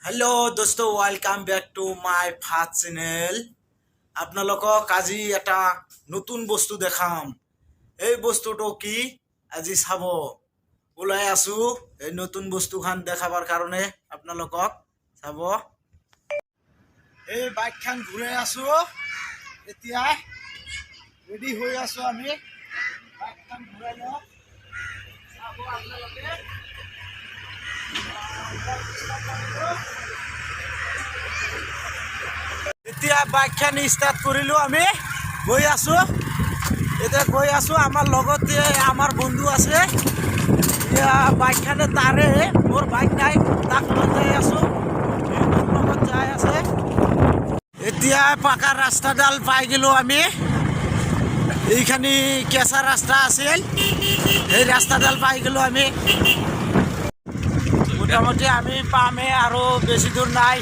Hello दोस्तों welcome back to my fast channel. আপোনালোকক আজি এটা নতুন বস্তু দেখাম। এই বস্তুটো কি আজি চাব ওলাই আছো। এই নতুন বস্তুখান দেখাবার কাৰণে আপোনালোকক চাব। এই বাইকখান ঘূৰাই আছো, এতিয়া ৰেডি হৈ আছো আমি। বাইকখান ঘূৰাই লওঁ, চাব আপোনালোকে। এতিয়া বাইকখান ষ্টাৰ্ট কৰিলো, আমি গৈ আছো। এতিয়া গৈ আছো, আমাৰ লগতে আমাৰ বন্ধু আছে। এতিয়া বাইকখানে তাৰে, মোৰ বাইক নাই, তাক লৈ যাই আছো, মোৰ লগত যাই আছে। এতিয়া পাকা ৰাস্তাডাল পাই গেলো আমি। এইখানি কেঁচা ৰাস্তা আছিল, এই ৰাস্তাডাল পাই গেলো আমি। মোটামুটি আমি পামে আৰু বেছি দূৰ নাই,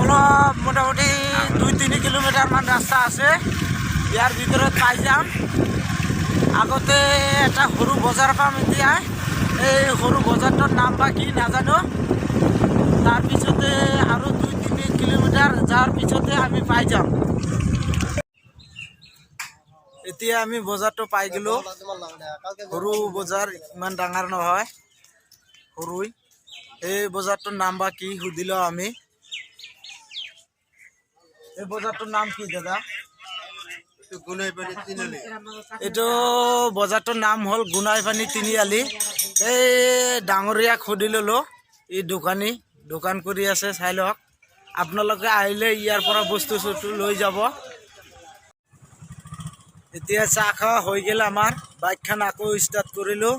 অলপ মোটামুটি 2-3 কিলোমিটাৰমান ৰাস্তা আছে। ইয়াৰ ভিতৰত পাই যাম। আগতে এটা সৰু বজাৰ পাম, এতিয়া এই সৰু বজাৰটোৰ নাম বা কি নাজানো। তাৰপিছতে আৰু 2-3 কিলোমিটাৰ যোৱাৰ পিছতে আমি পাই যাম। এতিয়া আমি বজাৰটো পাই গেলো। সৰু বজাৰ, ইমান ডাঙৰ নহয়, সৰুই। এই বজাৰটোৰ নাম বা কি সুধিলো আমি। এই বজাৰটোৰ নাম কি দাদা? এইটো বজাৰটোৰ নাম হ'ল গুনাইপানী তিনিআলি। এই ডাঙৰীয়াক সুধি ললো, ই দোকান কৰি আছে, চাই লওক। আপোনালোকে আহিলে ইয়াৰ পৰা বস্তু চস্তু লৈ যাব। এতিয়া চাহ খোৱা হৈ গেল আমাৰ। বাইকখন আকৌ ষ্টাৰ্ট কৰিলো,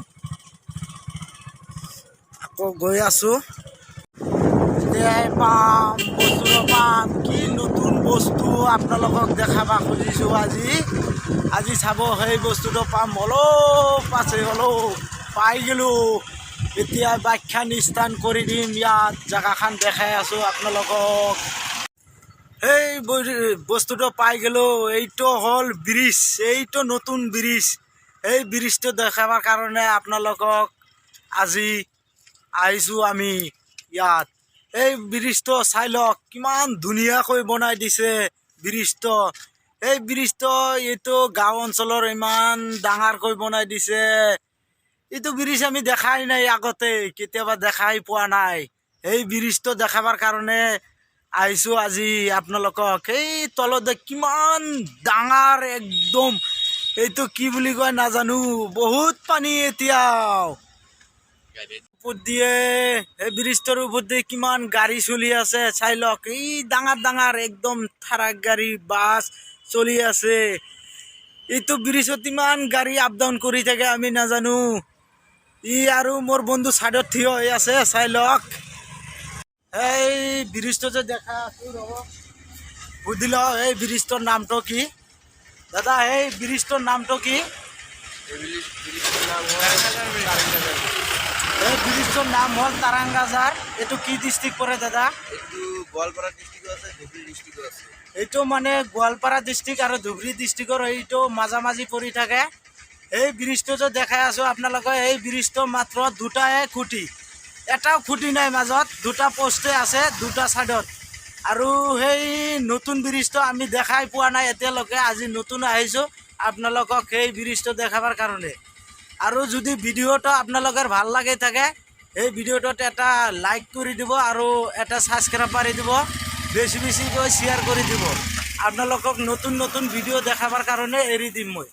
আকৌ গৈ আছো। এতিয়াই পাম বস্তু, পাম কি নতুন বস্তু আপোনালোকক দেখাবা খুজিছো আজি চাব। সেই বস্তুটো পাম, অলপ আছে, অলপ পাই গেলো। এতিয়া বাইকখন ষ্টাৰ্ট কৰি দিম, ইয়াত জেগাখন দেখাই আছো আপোনালোকক। এই বস্তুটো পাই গেলো। এইটো হ'ল ব্ৰিজ, এইটো নতুন ব্ৰিজ। এই ব্ৰিজটো দেখাবৰ কাৰণে আপোনালোকক আজি আহিছো আমি ইয়াত। এই ব্ৰিজটো চাই লওক, কিমান ধুনীয়াকৈ বনাই দিছে ব্ৰিজটো। এই ব্ৰিজটো এইটো গাঁও অঞ্চলৰ ইমান ডাঙৰকৈ বনাই দিছে। এইটো ব্ৰিজ আমি দেখাই নাই আগতে, কেতিয়াবা দেখাই পোৱা নাই। এই ব্ৰিজটো দেখাবৰ কাৰণে আহিছো আজি আপোনালোকক। এই তলতে কিমান ডাঙৰ একদম, এইটো কি বুলি কয় নাজানো, বহুত পানী এতিয়াও। ওপৰত দিয়ে, এই ব্ৰিজটোৰ ওপৰত দিয়ে কিমান গাড়ী চলি আছে, চাই লওক। এই ডাঙৰ একদম ট্ৰাক গাড়ী, বাছ চলি আছে। এইটো ব্ৰিজত ইমান গাড়ী আপ ডাউন কৰি থাকে, আমি নাজানো। ই আৰু মোৰ বন্ধু চাইডত থিয় হৈ আছে, চাই লওক। এই ব্ৰিজটো যে দেখা আছো, ৰ'ব সুধি লওঁ, এই ব্ৰিজটোৰ নামটো কি দাদা? এই ব্ৰিজটোৰ নামটো কি? এই ব্ৰিজটোৰ নাম হ'ল তাৰাংগাজাৰ। এইটো কি ডিষ্ট্ৰিক্ট পৰে দাদা? গোৱালপাৰা ডিষ্ট্ৰিক্ট আছে, ধুবুৰী ডিষ্ট্ৰিক্ট আছে। এইটো মানে গোৱালপাৰা ডিষ্ট্ৰিক্ট আৰু ধুবুৰী ডিষ্ট্ৰিক্টৰ এইটো মাজামাজি পৰি থাকে। এই ব্ৰিজটো যে দেখাই আছো আপোনালোকে, এই ব্ৰিজটো মাত্ৰ দুটাহে খুঁটি, এটাও খুঁটি নাই মাজত, দুটা পোষ্টে আছে দুটা ছাইডত। আৰু সেই নতুন ব্ৰিজটো আমি দেখাই পোৱা নাই এতিয়ালৈকে, আজি নতুন আহিছোঁ আপোনালোকক সেই ব্ৰিজটো দেখাবৰ কাৰণে। আৰু যদি ভিডিঅ'টো আপোনালোকৰ ভাল লাগে থাকে, এই ভিডিঅ'টোত এটা লাইক কৰি দিব আৰু এটা ছাবস্ক্ৰাইব মাৰি দিব, বেছিকৈ শ্বেয়াৰ কৰি দিব। আপোনালোকক নতুন ভিডিঅ' দেখাবৰ কাৰণে এৰি দিম মই।